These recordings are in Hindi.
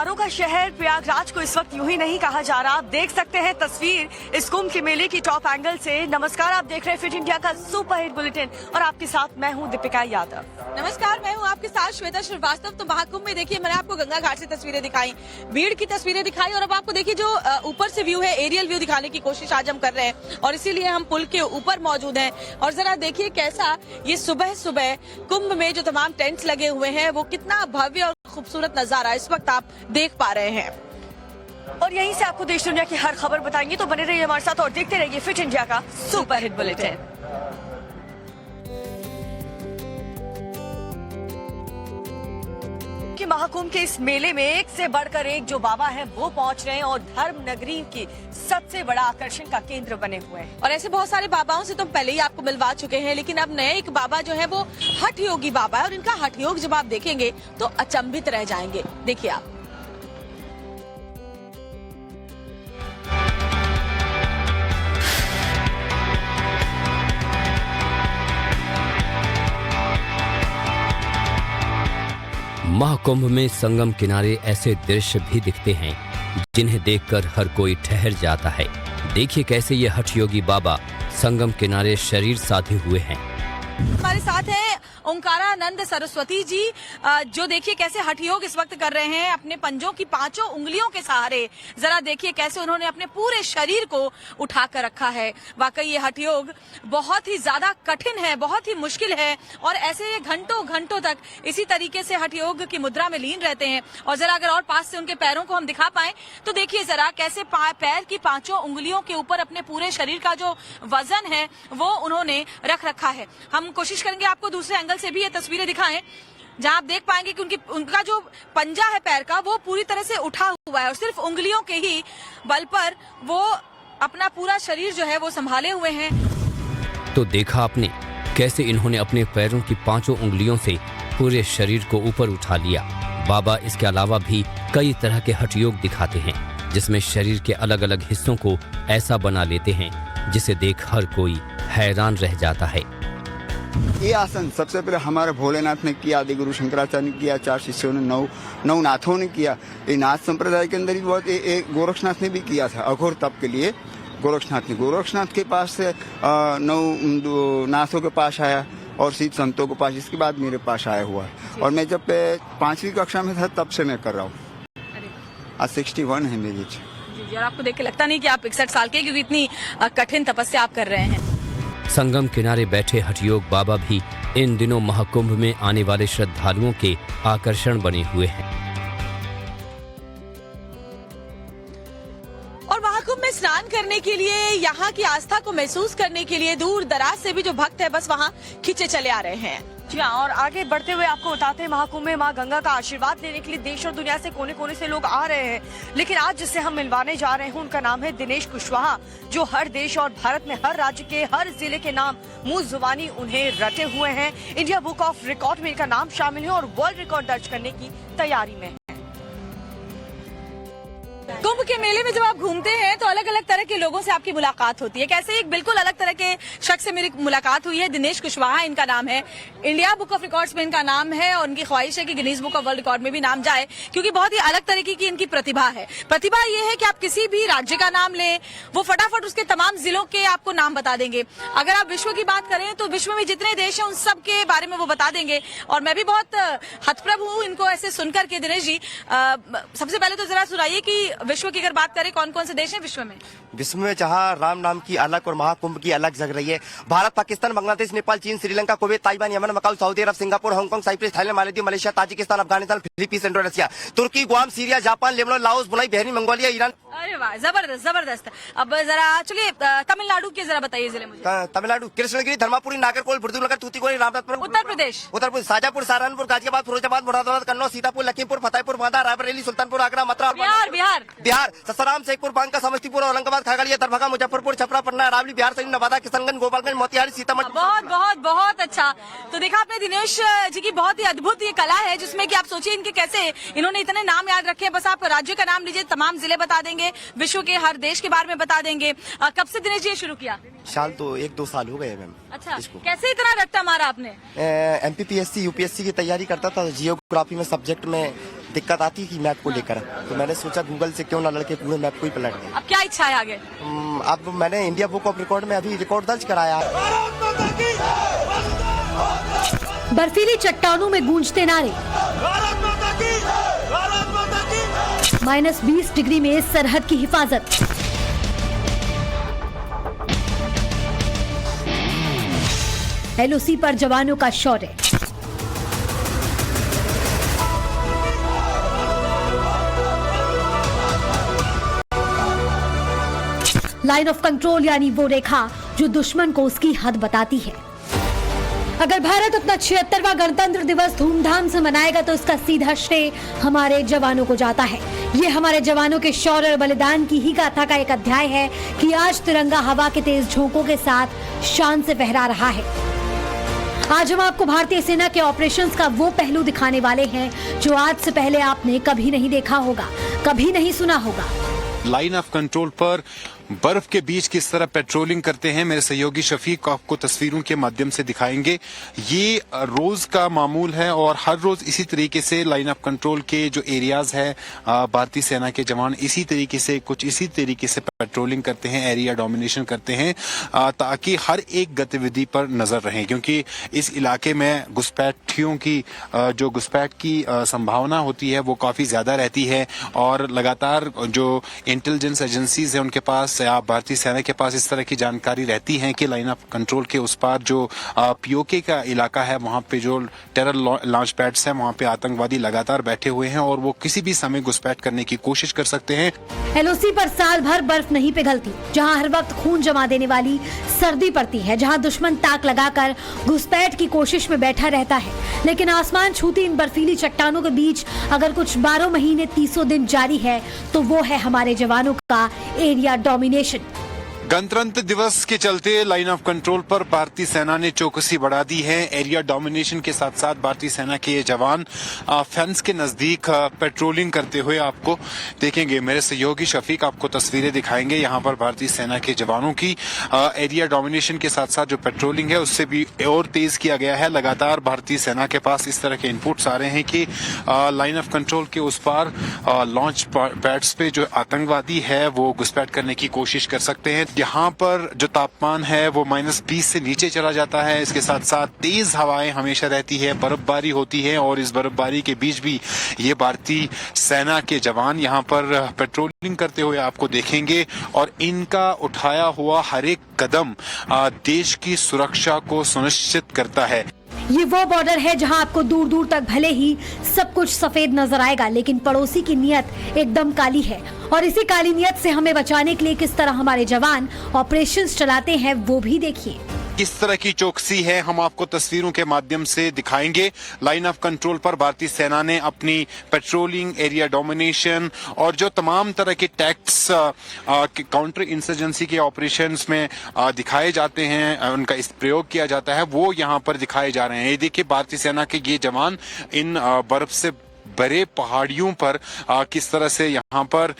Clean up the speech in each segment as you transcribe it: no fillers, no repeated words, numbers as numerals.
त्योहारों का शहर प्रयागराज को इस वक्त यूं ही नहीं कहा जा रहा। आप देख सकते हैं तस्वीर इस कुंभ के मेले की टॉप एंगल से। नमस्कार, आप देख रहे हैं फिट इंडिया का सुपरहिट बुलेटिन और आपके साथ मैं हूं दीपिका यादव। नमस्कार, मैं हूं आपके साथ श्वेता श्रीवास्तव। तो महाकुंभ में देखिए, मैंने आपको गंगा घाट से तस्वीरें दिखाई, भीड़ की तस्वीरें दिखाई और अब आपको देखिए जो ऊपर से व्यू है, एरियल व्यू दिखाने की कोशिश आज हम कर रहे हैं और इसीलिए हम पुल के ऊपर मौजूद हैं। और जरा देखिए कैसा ये सुबह सुबह कुंभ में जो तमाम टेंट्स लगे हुए हैं वो कितना भव्य और खूबसूरत नजारा इस वक्त आप देख पा रहे हैं। और यहीं से आपको देश दुनिया की हर खबर बताएंगे, तो बने रहिए हमारे साथ और देखते रहिए फिट इंडिया का सुपरहिट बुलेटिन। कि महाकुंभ के इस मेले में एक से बढ़कर एक जो बाबा हैं वो पहुंच रहे हैं और धर्म नगरी की सबसे बड़ा आकर्षण का केंद्र बने हुए हैं। और ऐसे बहुत सारे बाबाओं से तो पहले ही आपको मिलवा चुके हैं, लेकिन अब नए एक बाबा जो है वो हठ योगी बाबा है और इनका हठ योग जब आप देखेंगे तो अचंभित रह जाएंगे। देखिए आप। महाकुंभ में संगम किनारे ऐसे दृश्य भी दिखते हैं जिन्हें देखकर हर कोई ठहर जाता है। देखिए कैसे ये हठ योगी बाबा संगम किनारे शरीर साधे हुए हैं। हमारे साथ है ओंकारानंद सरस्वती जी, जो देखिए कैसे हठ योग इस वक्त कर रहे हैं अपने पंजों की पांचों उंगलियों के सहारे। जरा देखिए कैसे उन्होंने अपने पूरे शरीर को उठा कर रखा है। वाकई ये हठ योग बहुत ही ज्यादा कठिन है, बहुत ही मुश्किल है और ऐसे ये घंटों घंटों तक इसी तरीके से हठ योग की मुद्रा में लीन रहते हैं। और जरा अगर और पास से उनके पैरों को हम दिखा पाए तो देखिए जरा कैसे पैर की पांचों उंगलियों के ऊपर अपने पूरे शरीर का जो वजन है वो उन्होंने रख रखा है। हम कोशिश करेंगे आपको दूसरे एंगल से भी ये तस्वीरें दिखाएं, जहां आप देख पाएंगे कि उनका जो पंजा है पैर का वो पूरी तरह से उठा हुआ है और सिर्फ उंगलियों के ही बल पर वो अपना पूरा शरीर जो है वो संभाले हुए हैं। तो देखा आपने कैसे इन्होंने अपने पैरों की पांचों उंगलियों से पूरे शरीर को ऊपर उठा लिया। बाबा इसके अलावा भी कई तरह के हठ योग दिखाते हैं जिसमें शरीर के अलग अलग हिस्सों को ऐसा बना लेते हैं जिसे देख हर कोई हैरान रह जाता है। ये आसन सबसे पहले हमारे भोलेनाथ ने किया, आदि गुरु शंकराचार्य ने किया, 4 शिष्यों ने, 9 नाथों ने किया। ये नाथ संप्रदाय के अंदर ही बहुत गोरक्षनाथ ने भी किया था। अघोर तप के लिए गोरक्षनाथ के पास से 9 नाथों के पास आया और सिद्ध संतों के पास, इसके बाद मेरे पास आया हुआ है। और मैं जब 5वीं कक्षा में था तब से मैं कर रहा हूँ। आज 61 है मेरी एज। और आपको देख के लगता नहीं कि आप 61 साल के, क्योंकि इतनी कठिन तपस्या आप कर रहे हैं। संगम किनारे बैठे हठ योग बाबा भी इन दिनों महाकुंभ में आने वाले श्रद्धालुओं के आकर्षण बने हुए हैं। और महाकुंभ में स्नान करने के लिए, यहाँ की आस्था को महसूस करने के लिए दूर दराज से भी जो भक्त है बस वहाँ खींचे चले आ रहे हैं। जी हाँ, और आगे बढ़ते हुए आपको बताते हैं महाकुंभ में माँ गंगा का आशीर्वाद लेने के लिए देश और दुनिया से कोने कोने से लोग आ रहे हैं। लेकिन आज जिससे हम मिलवाने जा रहे हैं उनका नाम है दिनेश कुशवाहा, जो हर देश और भारत में हर राज्य के हर जिले के नाम मुंह जुबानी उन्हें रटे हुए हैं। इंडिया बुक ऑफ रिकॉर्ड में इनका नाम शामिल है और वर्ल्ड रिकॉर्ड दर्ज करने की तैयारी में है। कुंभ के मेले में जब आप घूमते हैं तो अलग अलग तरह के लोगों से आपकी मुलाकात होती है। कैसे एक बिल्कुल अलग तरह के शख्स से मेरी मुलाकात हुई है। दिनेश कुशवाहा इनका नाम है, इंडिया बुक ऑफ रिकॉर्ड्स में इनका नाम है और उनकी ख्वाहिश है कि Guinness book of world record में भी नाम जाए, क्योंकि बहुत ही अलग तरीके की इनकी प्रतिभा है। प्रतिभा ये है कि आप किसी भी राज्य का नाम लें, वो फटाफट उसके तमाम जिलों के आपको नाम बता देंगे। अगर आप विश्व की बात करें तो विश्व में जितने देश हैं उन सब के बारे में वो बता देंगे। और मैं भी बहुत हतप्रभ हूँ इनको ऐसे सुनकर के। दिनेश जी, सबसे पहले तो जरा सुनाइए कि विश्व की अगर बात करें कौन कौन से देश हैं विश्व में? विश्व में जहां राम नाम की अलग और महाकुंभ की अलग जग रही है, भारत, पाकिस्तान, बांग्लादेश, नेपाल, चीन, Sri Lanka, Kuwait, Taiwan, Yemen, Macau, सऊदी अरब, Singapore, Hong Kong, Cyprus, Thailand, Maldives, Malaysia, Tajikistan, Afghanistan, Philippines, Indonesia, तुर्की, Guam, Syria, Japan, Lebanon, Laos, Brunei, Bahrain, Mongolia, Iran. अरे वाह, जबरदस्त जबरदस्त। अब जरा चलिए तमिलनाडु के जरा बताइए जिले मुझे। तमिलनाडु कृष्णगिरी, धर्मापुरी, नागरकोल, बुर्दुनगर, तूतीकोरी, रामनाथपुरम। उत्तर प्रदेश शाजापुर, सहारनपुर, गाजियाबाद, फिरोजाबाद, मुरादाबाद, कन्नौज, सीतापुर, लखीमपुर, फतेहपुर, बांदा, रायबरेली, सुल्तानपुर, आगरा, मथुरा, बिहार, ससाराम, शेखपुर, बांका, समस्तीपुर, औरंगाबाद, खगड़िया, दरभंगा, मुजफ्फरपुर, छपरा, पटना, अरावली, बिहार शरीफ, नवादा, किशनगंज, गोपालगंज, मोतिहारी, सीतामढ़ी। बहुत बहुत बहुत अच्छा। तो देखा आपने दिनेश जी की बहुत ही अद्भुत ये कला है, जिसमें कि आप सोचिए इनके कैसे इन्होंने इतने नाम याद रखे हैं। बस आप राज्य का नाम लीजिए, तमाम जिले बता देंगे, विश्व के हर देश के बारे में बता देंगे। कब से दिनेश जी ये शुरू किया? साल तो 1-2 साल हो गए मैम। अच्छा, कैसे इतना रट्टा मारा आपने? MPPSC UPSC की तैयारी करता था, जियोग्राफी में सब्जेक्ट में दिक्कत आती है कि मैप को लेकर, तो मैंने सोचा गूगल से क्यों ना लड़के पूरे मैप को ही पलट दें। अब क्या इच्छा है आगे? अब मैंने इंडिया बुक ऑफ रिकॉर्ड में अभी रिकॉर्ड दर्ज कराया है। बर्फीली चट्टानों में गूंजते नारे, -20 डिग्री में सरहद की हिफाजत, एलओसी पर जवानों का शौर्य। लाइन ऑफ कंट्रोल यानी वो रेखा जो दुश्मन को उसकी हद बताती है। अगर भारत अपना 76वां गणतंत्र दिवस धूमधाम से मनाएगा तो इसका सीधा श्रेय हमारे जवानों को जाता है। ये हमारे जवानों के शौर्य और बलिदान की ही गाथा का एक अध्याय है कि आज तिरंगा हवा के तेज झोंकों के साथ शान से फहरा रहा है। आज हम आपको भारतीय सेना के ऑपरेशंस का वो पहलू दिखाने वाले हैं जो आज से पहले आपने कभी नहीं देखा होगा, कभी नहीं सुना होगा। लाइन ऑफ कंट्रोल पर बर्फ के बीच किस तरह पेट्रोलिंग करते हैं मेरे सहयोगी शफीक आपको तस्वीरों के माध्यम से दिखाएंगे। ये रोज का मामूल है और हर रोज इसी तरीके से लाइन ऑफ कंट्रोल के जो एरियाज है भारतीय सेना के जवान इसी तरीके से पेट्रोलिंग करते हैं, एरिया डोमिनेशन करते हैं ताकि हर एक गतिविधि पर नजर रहे, क्योंकि इस इलाके में घुसपैठियों की जो घुसपैठ की संभावना होती है वो काफी ज्यादा रहती है और लगातार जो इंटेलिजेंस एजेंसीज है उनके पास या भारतीय सेना के पास इस तरह की जानकारी रहती है कि लाइन ऑफ कंट्रोल के उस पार जो पीओके का इलाका है वहां पे जो टेरर लॉन्च पैड्स हैं वहां पे आतंकवादी लगातार बैठे हुए हैं और वो किसी भी समय घुसपैठ करने की कोशिश कर सकते हैं। एलओसी पर साल भर बर्फ नहीं पिघलती, जहां हर वक्त खून जमा देने वाली सर्दी पड़ती है, जहां दुश्मन ताक लगाकर घुसपैठ की कोशिश में बैठा रहता है, लेकिन आसमान छूती इन बर्फीली चट्टानों के बीच अगर कुछ 12 महीने 300 दिन जारी है तो वो है हमारे जवानों का एरिया डोमिनेशन। गणतंत्र दिवस के चलते लाइन ऑफ कंट्रोल पर भारतीय सेना ने चौकसी बढ़ा दी है। एरिया डोमिनेशन के साथ साथ भारतीय सेना के ये जवान फेंस के नजदीक पेट्रोलिंग करते हुए आपको देखेंगे। मेरे सहयोगी शफीक आपको तस्वीरें दिखाएंगे यहाँ पर भारतीय सेना के जवानों की एरिया डोमिनेशन के साथ साथ जो पेट्रोलिंग है उससे भी और तेज किया गया है। लगातार भारतीय सेना के पास इस तरह के इनपुट्स आ रहे हैं कि लाइन ऑफ कंट्रोल के उस पार लॉन्च पैड्स पे जो आतंकवादी है वो घुसपैठ करने की कोशिश कर सकते हैं। यहाँ पर जो तापमान है वो -20 से नीचे चला जाता है। इसके साथ साथ तेज हवाएं हमेशा रहती है, बर्फबारी होती है और इस बर्फबारी के बीच भी ये भारतीय सेना के जवान यहाँ पर पेट्रोलिंग करते हुए आपको देखेंगे और इनका उठाया हुआ हर एक कदम देश की सुरक्षा को सुनिश्चित करता है। ये वो बॉर्डर है जहां आपको दूर दूर तक भले ही सब कुछ सफेद नजर आएगा, लेकिन पड़ोसी की नियत एकदम काली है और इसी काली नियत से हमें बचाने के लिए किस तरह हमारे जवान ऑपरेशंस चलाते हैं वो भी देखिए। किस तरह की चौकसी है हम आपको तस्वीरों के माध्यम से दिखाएंगे। लाइन ऑफ कंट्रोल पर भारतीय सेना ने अपनी पेट्रोलिंग, एरिया डोमिनेशन और जो तमाम तरह के टैक्ट्स काउंटर इंसर्जेंसी के ऑपरेशंस में दिखाए जाते हैं, उनका इस प्रयोग किया जाता है, वो यहाँ पर दिखाए जा रहे हैं। ये देखिए भारतीय सेना के ये जवान इन बर्फ से बड़े पहाड़ियों पर किस तरह से यहाँ पर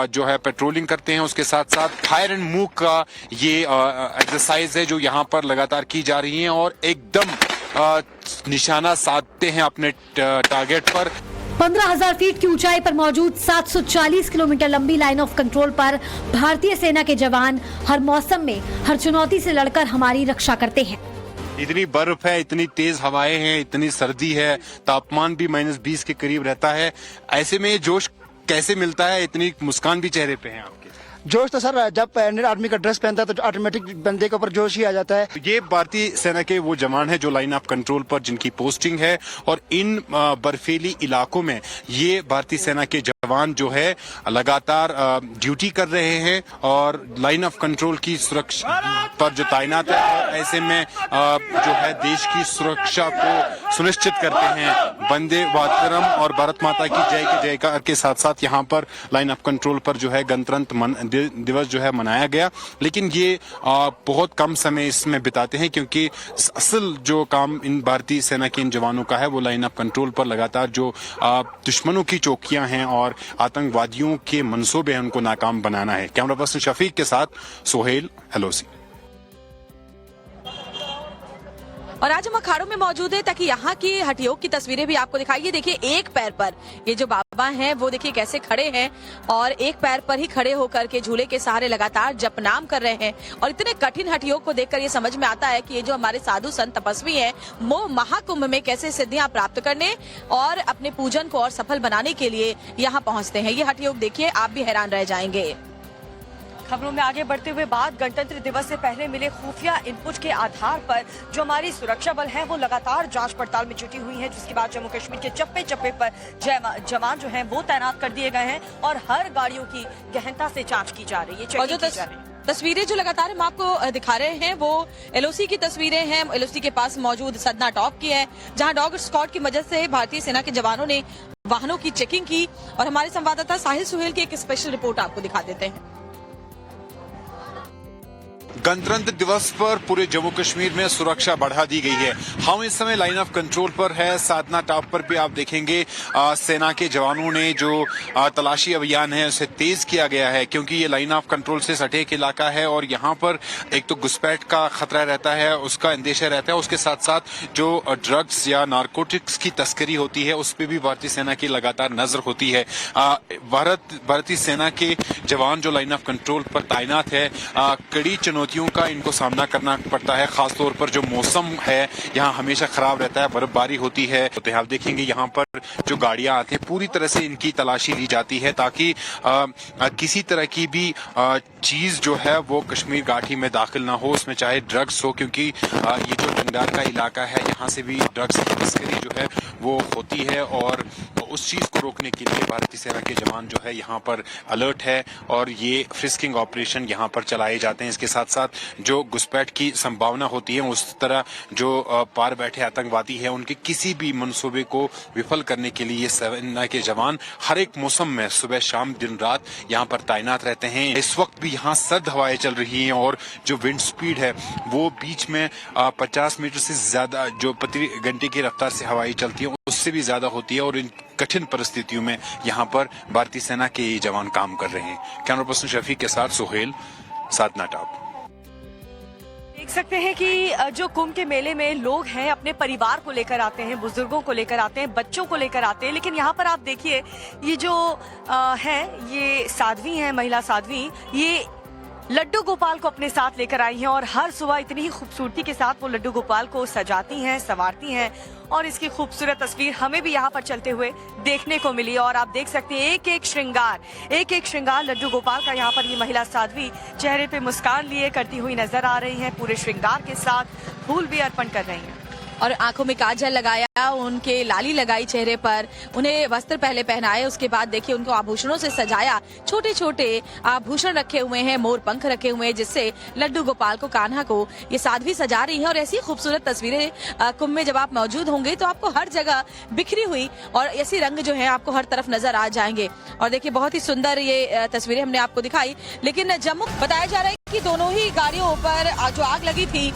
जो है पेट्रोलिंग करते हैं। उसके साथ साथ फायर एंड मूव का ये एक्सरसाइज है जो यहाँ पर लगातार की जा रही है और एकदम निशाना साधते हैं अपने टारगेट पर। 15,000 फीट की ऊंचाई पर मौजूद 740 किलोमीटर लंबी लाइन ऑफ कंट्रोल पर भारतीय सेना के जवान हर मौसम में हर चुनौती से लड़कर हमारी रक्षा करते हैं। इतनी बर्फ है, इतनी तेज हवाएं हैं, इतनी सर्दी है, तापमान भी -20 के करीब रहता है। ऐसे में जोश कैसे मिलता है? इतनी मुस्कान भी चेहरे पे है आपके। जोश तो सर जब इंडियन आर्मी का ड्रेस पहनता है तो ऑटोमेटिक बंदे के ऊपर जोश ही आ जाता है। ये भारतीय सेना के वो जवान हैं जो लाइन ऑफ कंट्रोल पर जिनकी पोस्टिंग है और इन बर्फीली इलाकों में ये भारतीय सेना के जवान जो है लगातार ड्यूटी कर रहे हैं और लाइन ऑफ कंट्रोल की सुरक्षा पर जो तैनात है और ऐसे में जो है देश की सुरक्षा को सुनिश्चित करते हैं। वंदे मातरम और भारत माता की जय के जयकार के साथ साथ यहाँ पर लाइन ऑफ कंट्रोल पर जो है गणतंत्र दिवस जो है मनाया गया, लेकिन ये बहुत कम समय इसमें बिताते हैं क्योंकि असल जो काम इन भारतीय सेना के इन जवानों का है वो लाइन ऑफ कंट्रोल पर लगातार जो दुश्मनों की चौकियां हैं और आतंकवादियों के मंसूबे हैं उनको नाकाम बनाना है। कैमरा पर्सन शफीक के साथ सोहेल, एलओसी। और आज हम अखाड़ों में मौजूद है ताकि यहाँ की हटियोग की तस्वीरें भी आपको दिखाइए। देखिए एक पैर पर ये जो हैं वो देखिए कैसे खड़े हैं और एक पैर पर ही खड़े होकर के झूले के सहारे लगातार जपनाम कर रहे हैं। और इतने कठिन हठयोग को देखकर ये समझ में आता है कि ये जो हमारे साधु संत तपस्वी हैं वो महाकुंभ में कैसे सिद्धियां प्राप्त करने और अपने पूजन को और सफल बनाने के लिए यहाँ पहुंचते हैं। ये हठयोग देखिए, आप भी हैरान रह जाएंगे। खबरों में आगे बढ़ते हुए बात गणतंत्र दिवस से पहले मिले खुफिया इनपुट के आधार पर जो हमारी सुरक्षा बल है वो लगातार जांच पड़ताल में जुटी हुई है, जिसके बाद जम्मू कश्मीर के चप्पे चप्पे पर जवान जो हैं वो तैनात कर दिए गए हैं और हर गाड़ियों की गहनता से जांच की जा रही है। और जो तस्वीरें जो लगातार हम आपको दिखा रहे हैं वो एलओसी की तस्वीरें हैं। एलओसी के पास मौजूद सदना टॉप की है, जहां डॉग स्क्वाड की मदद से भारतीय सेना के जवानों ने वाहनों की चेकिंग की। और हमारे संवाददाता साहिल सुहेल की एक स्पेशल रिपोर्ट आपको दिखा देते हैं। गणतंत्र दिवस पर पूरे जम्मू कश्मीर में सुरक्षा बढ़ा दी गई है। हम इस समय लाइन ऑफ कंट्रोल पर है। साधना टॉप पर भी आप देखेंगे सेना के जवानों ने जो तलाशी अभियान है उसे तेज किया गया है, क्योंकि ये लाइन ऑफ कंट्रोल से सटेक इलाका है और यहाँ पर एक तो घुसपैठ का खतरा रहता है, उसका अंदेशा रहता है। उसके साथ साथ जो ड्रग्स या नारकोटिक्स की तस्करी होती है उस पर भी भारतीय सेना की लगातार नजर होती है। भारतीय सेना के जवान जो लाइन ऑफ कंट्रोल पर तैनात है, कड़ी चुनौतियों का इनको सामना करना पड़ता है। खासतौर पर जो मौसम है यहाँ हमेशा खराब रहता है, बर्फबारी होती है। तो आप देखेंगे यहाँ पर जो गाड़ियां आती हैं पूरी तरह से इनकी तलाशी ली जाती है ताकि किसी तरह की भी चीज जो है वो कश्मीर घाटी में दाखिल ना हो, उसमें चाहे ड्रग्स हो, क्योंकि ये जो टंगडार का इलाका है यहाँ से भी ड्रग्स की तस्करी जो है वो होती है। और उस चीज को रोकने के लिए भारतीय सेना के जवान जो है यहाँ पर अलर्ट है और ये फ्रिस्किंग ऑपरेशन यहाँ पर चलाए जाते हैं। इसके साथ साथ जो घुसपैठ की संभावना होती है उस तरह जो पार बैठे आतंकवादी है उनके किसी भी मंसूबे को विफल करने के लिए ये सेना के जवान हर एक मौसम में सुबह शाम दिन रात यहाँ पर तैनात रहते हैं। इस वक्त भी यहाँ सर्द हवाएं चल रही हैं और जो विंड स्पीड है वो बीच में 50 मीटर से ज्यादा जो प्रति घंटे की रफ्तार से हवाएं चलती है उससे भी ज्यादा होती है। और इन कठिन परिस्थितियों में यहाँ पर भारतीय सेना के ये जवान काम कर रहे हैं। कैमरा पर्सन शफीक के साथ सुहेल, साधना टॉप। देख सकते हैं कि जो कुंभ के मेले में लोग हैं अपने परिवार को लेकर आते हैं, बुजुर्गों को लेकर आते हैं, बच्चों को लेकर आते हैं। लेकिन यहाँ पर आप देखिए ये जो है ये साध्वी हैं, महिला साध्वी, ये लड्डू गोपाल को अपने साथ लेकर आई हैं और हर सुबह इतनी ही खूबसूरती के साथ वो लड्डू गोपाल को सजाती हैं, संवारती हैं और इसकी खूबसूरत तस्वीर हमें भी यहाँ पर चलते हुए देखने को मिली। और आप देख सकते हैं एक एक श्रृंगार लड्डू गोपाल का यहाँ पर ये महिला साध्वी चेहरे पे मुस्कान लिए करती हुई नजर आ रही हैं। पूरे श्रृंगार के साथ फूल भी अर्पण कर रही हैं और आंखों में काजल लगाया, उनके लाली लगाई चेहरे पर, उन्हें वस्त्र पहले पहनाए। उसके बाद देखिए उनको आभूषणों से सजाया, छोटे छोटे आभूषण रखे हुए हैं, मोर पंख रखे हुए हैं, जिससे लड्डू गोपाल को, कान्हा को ये साध्वी सजा रही हैं। और ऐसी खूबसूरत तस्वीरें कुंभ में जब आप मौजूद होंगे तो आपको हर जगह बिखरी हुई और ऐसी रंग जो है आपको हर तरफ नजर आ जाएंगे। और देखिए बहुत ही सुंदर ये तस्वीरें हमने आपको दिखाई। लेकिन जम्मू बताया जा रहा है कि दोनों ही गाड़ियों पर जो आग लगी थी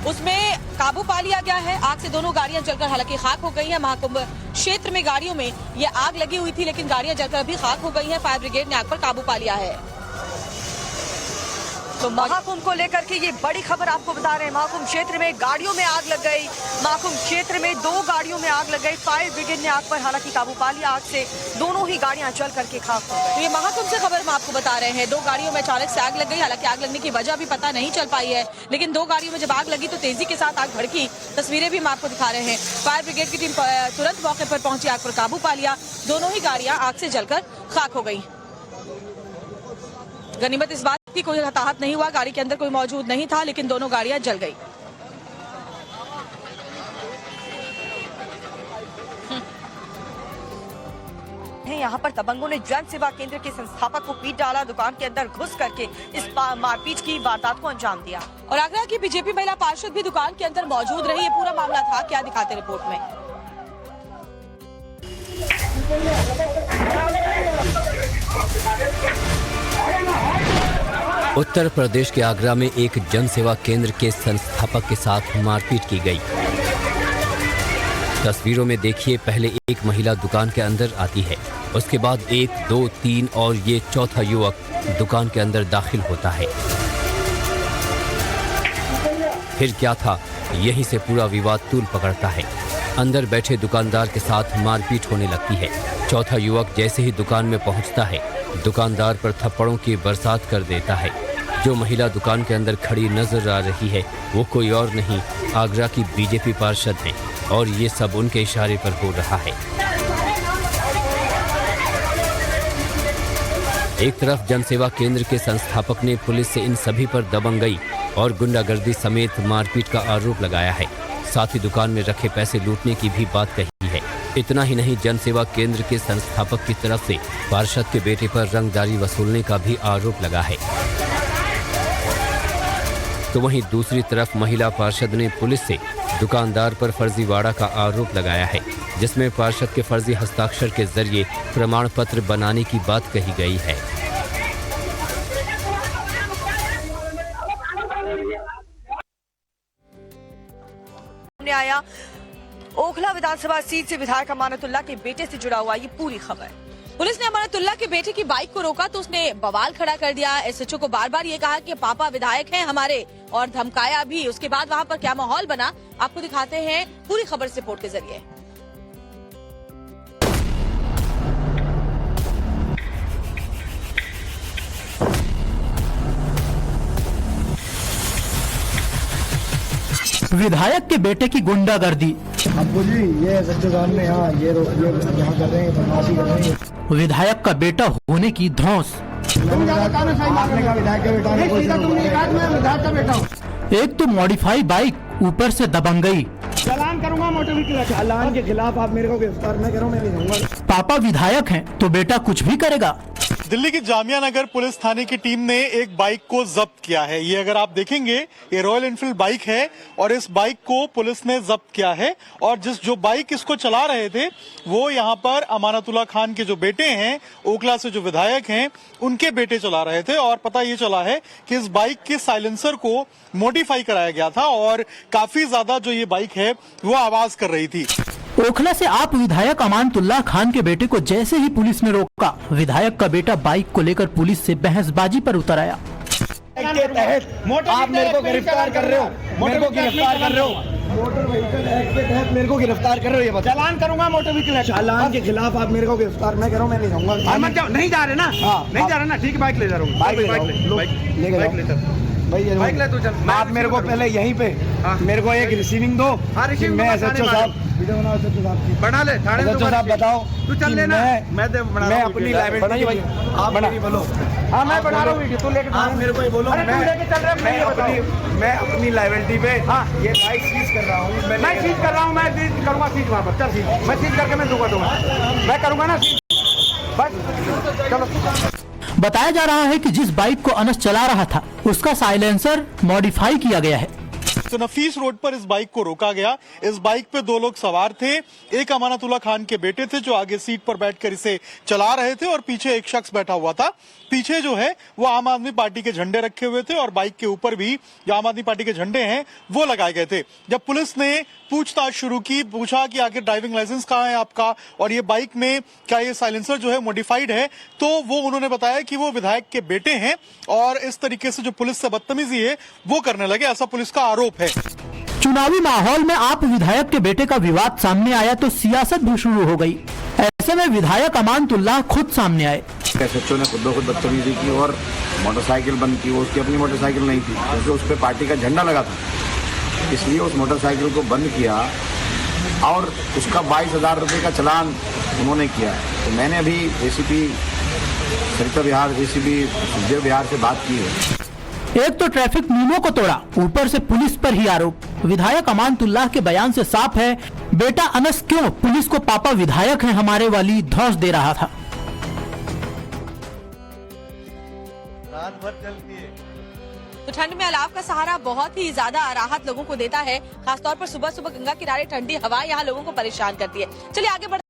उसमें काबू पा लिया गया है। आग से दोनों गाड़ियां जलकर हालांकि खाक हो गई हैं। महाकुंभ क्षेत्र में गाड़ियों में ये आग लगी हुई थी लेकिन गाड़ियां जलकर अभी खाक हो गई हैं। फायर ब्रिगेड ने आग पर काबू पा लिया है। तो महाकुंभ को लेकर के ये बड़ी खबर आपको बता रहे हैं। महाकुंभ क्षेत्र में गाड़ियों में आग लग गई। महाकुंभ क्षेत्र में 2 गाड़ियों में आग लग गई। फायर ब्रिगेड ने आग पर हालांकि काबू पा लिया। आग से दोनों ही गाड़ियां जल करके खाक हो गई। तो ये महाकुंभ से खबर हम आपको बता रहे हैं। 2 गाड़ियों में अचानक से आग लग गई। हालांकि आग लगने की वजह भी पता नहीं चल पाई है, लेकिन 2 गाड़ियों में जब आग लगी तो तेजी के साथ आग भड़की। तस्वीरें भी हम आपको दिखा रहे हैं। फायर ब्रिगेड की टीम तुरंत मौके पर पहुंची, आग पर काबू पा लिया। दोनों ही गाड़ियां आग से जलकर खाक हो गई। गनीमत इस बात की कोई हताहत नहीं हुआ, गाड़ी के अंदर कोई मौजूद नहीं था, लेकिन दोनों गाड़ियां जल गई। यहाँ पर दबंगों ने जन सेवा केंद्र के संस्थापक को पीट डाला, दुकान के अंदर घुस करके इस मारपीट की वारदात को अंजाम दिया। और आगरा की बीजेपी महिला पार्षद भी दुकान के अंदर मौजूद रही। ये पूरा मामला था, क्या दिखाते रिपोर्ट में। उत्तर प्रदेश के आगरा में एक जन सेवा केंद्र के संस्थापक के साथ मारपीट की गई। तस्वीरों में देखिए, पहले एक महिला दुकान के अंदर आती है, उसके बाद 1, 2, 3 और ये चौथा युवक दुकान के अंदर दाखिल होता है। फिर क्या था, यहीं से पूरा विवाद तूल पकड़ता है। अंदर बैठे दुकानदार के साथ मारपीट होने लगती है। चौथा युवक जैसे ही दुकान में पहुंचता है, दुकानदार पर थप्पड़ों की बरसात कर देता है। जो महिला दुकान के अंदर खड़ी नजर आ रही है वो कोई और नहीं, आगरा की बीजेपी पार्षद हैं और ये सब उनके इशारे पर हो रहा है। एक तरफ जनसेवा केंद्र के संस्थापक ने पुलिस से इन सभी पर दबंगई और गुंडागर्दी समेत मारपीट का आरोप लगाया है। साथ ही दुकान में रखे पैसे लूटने की भी बात कही है। इतना ही नहीं, जनसेवा केंद्र के संस्थापक की तरफ से पार्षद के बेटे पर रंगदारी वसूलने का भी आरोप लगा है। तो वहीं दूसरी तरफ महिला पार्षद ने पुलिस से दुकानदार पर फर्जीवाड़ा का आरोप लगाया है, जिसमें पार्षद के फर्जी हस्ताक्षर के जरिए प्रमाण पत्र बनाने की बात कही गई है। सामने आया ओखला विधानसभा सीट से विधायक अमानतुल्लाह के बेटे से जुड़ा हुआ ये पूरी खबर। पुलिस ने अमानतुल्लाह के बेटे की बाइक को रोका तो उसने बवाल खड़ा कर दिया। एसएचओ को बार बार ये कहा कि पापा विधायक हैं हमारे, और धमकाया भी। उसके बाद वहां पर क्या माहौल बना आपको दिखाते हैं पूरी खबर से रिपोर्ट के जरिए। विधायक के बेटे की गुंडागर्दी। अब्बू जी ये सच्चे सामने यहाँ ये यहाँ कर रहे हैं, बदमाशी कर रहे हैं। विधायक का बेटा होने की धौंस। एक तो मॉडिफाई बाइक, ऊपर से दबंगई। चालान करूंगा मोटर व्हीकल चालान के खिलाफ। आप मेरे को गिरफ्तार न करो, मैं नहीं रहूंगा। पापा विधायक हैं तो बेटा कुछ भी करेगा। दिल्ली की जामिया नगर पुलिस थाने की टीम ने एक बाइक को जब्त किया है। ये अगर आप देखेंगे ये रॉयल एनफील्ड बाइक है और इस बाइक को पुलिस ने जब्त किया है। और जो बाइक इसको चला रहे थे वो यहाँ पर अमानतुल्लाह खान के जो बेटे हैं, ओखला से जो विधायक हैं, उनके बेटे चला रहे थे। और पता ये चला है कि इस बाइक के साइलेंसर को मॉडिफाई कराया गया था और काफी ज्यादा जो ये बाइक है वो आवाज कर रही थी। ओखला से आप विधायक अमानतुल्लाह खान के बेटे को जैसे ही पुलिस ने रोका, विधायक का बेटा बाइक को लेकर पुलिस से बहसबाजी पर उतर आया। के तहत आप मेरे को गिरफ्तार कर रहे हो, मेरे को गिरफ्तार कर रहे हो। मोटर व्हीकल एक्ट के तहत मेरे को गिरफ्तार कर रहे हो। ये चालान करूंगा मोटर व्हीकल चालान के खिलाफ। आप मेरे को गिरफ्तार मैं करूँ, मैं नहीं रहूंगा। नहीं जा रहे ना, नहीं जा रहे ना, ठीक है बाइक ले जा रहा हूँ। बाइक ले बाइक ले तो चल। आप मेरे को पहले यहीं पे मेरे को एक रिसीविंग दो। मैं एसएचओ साहब बना ले थाने में। साहब बताओ तू चल लेना, मैं अपनी लाइबिलिटी आप मेरी बोलो। हाँ मैं बना रहा हूँ वीडियो, तू लेके आप मेरे को ही बोलो। मैं अपनी लाइबिलिटी पे ये बाइक सीज कर रहा हूँ। मैं सीज कर रहा हूँ, मैं सीज करूँगा। सीज वहाँ पर चल, सीज मैं सीज करके मैं दूंगा, मैं करूँगा ना सीज। बस चलो। बताया जा रहा है कि जिस बाइक को अनस चला रहा था उसका साइलेंसर मॉडिफाई किया गया है। तो नफीस रोड पर इस बाइक को रोका गया। इस बाइक पे दो लोग सवार थे। एक अमानतुल्लाह खान के बेटे थे जो आगे सीट पर बैठकर इसे चला रहे थे और पीछे एक शख्स बैठा हुआ था। पीछे जो है वो आम आदमी पार्टी के झंडे रखे हुए थे और बाइक के ऊपर भी जो आम आदमी पार्टी के झंडे हैं वो लगाए गए थे। जब पुलिस ने पूछताछ शुरू की, पूछा कि आखिर ड्राइविंग लाइसेंस कहाँ है आपका और ये बाइक में क्या ये साइलेंसर जो है मॉडिफाइड है, तो वो उन्होंने बताया कि वो विधायक के बेटे हैं और इस तरीके से जो पुलिस से बदतमीजी है वो करने लगे, ऐसा पुलिस का आरोप है। चुनावी माहौल में आप विधायक के बेटे का विवाद सामने आया तो सियासत भी शुरू हो गई। ऐसे में विधायक अमानतुल्लाह खुद सामने आए। एसएचओ ने खुद बदतमीजी की और मोटरसाइकिल बंद की। उसकी अपनी मोटरसाइकिल नहीं थी क्योंकि उस पर पार्टी का झंडा लगा था, इसलिए उस मोटरसाइकिल को बंद किया और उसका 22,000 रुपये का चालान उन्होंने किया। तो मैंने अभी एसीपी सरिता विहार, एसीपी सुखदेव विहार से बात की है। एक तो ट्रैफिक नियमों को तोड़ा, ऊपर से पुलिस पर ही आरोप। विधायक अमानतुल्लाह के बयान से साफ है बेटा अनस क्यों पुलिस को पापा विधायक हैं हमारे वाली धौंस दे रहा था। तो ठंड में अलाव का सहारा बहुत ही ज्यादा राहत लोगों को देता है। खासतौर पर सुबह सुबह गंगा किनारे ठंडी हवा यहाँ लोगों को परेशान करती है। चलिए आगे बढ़ते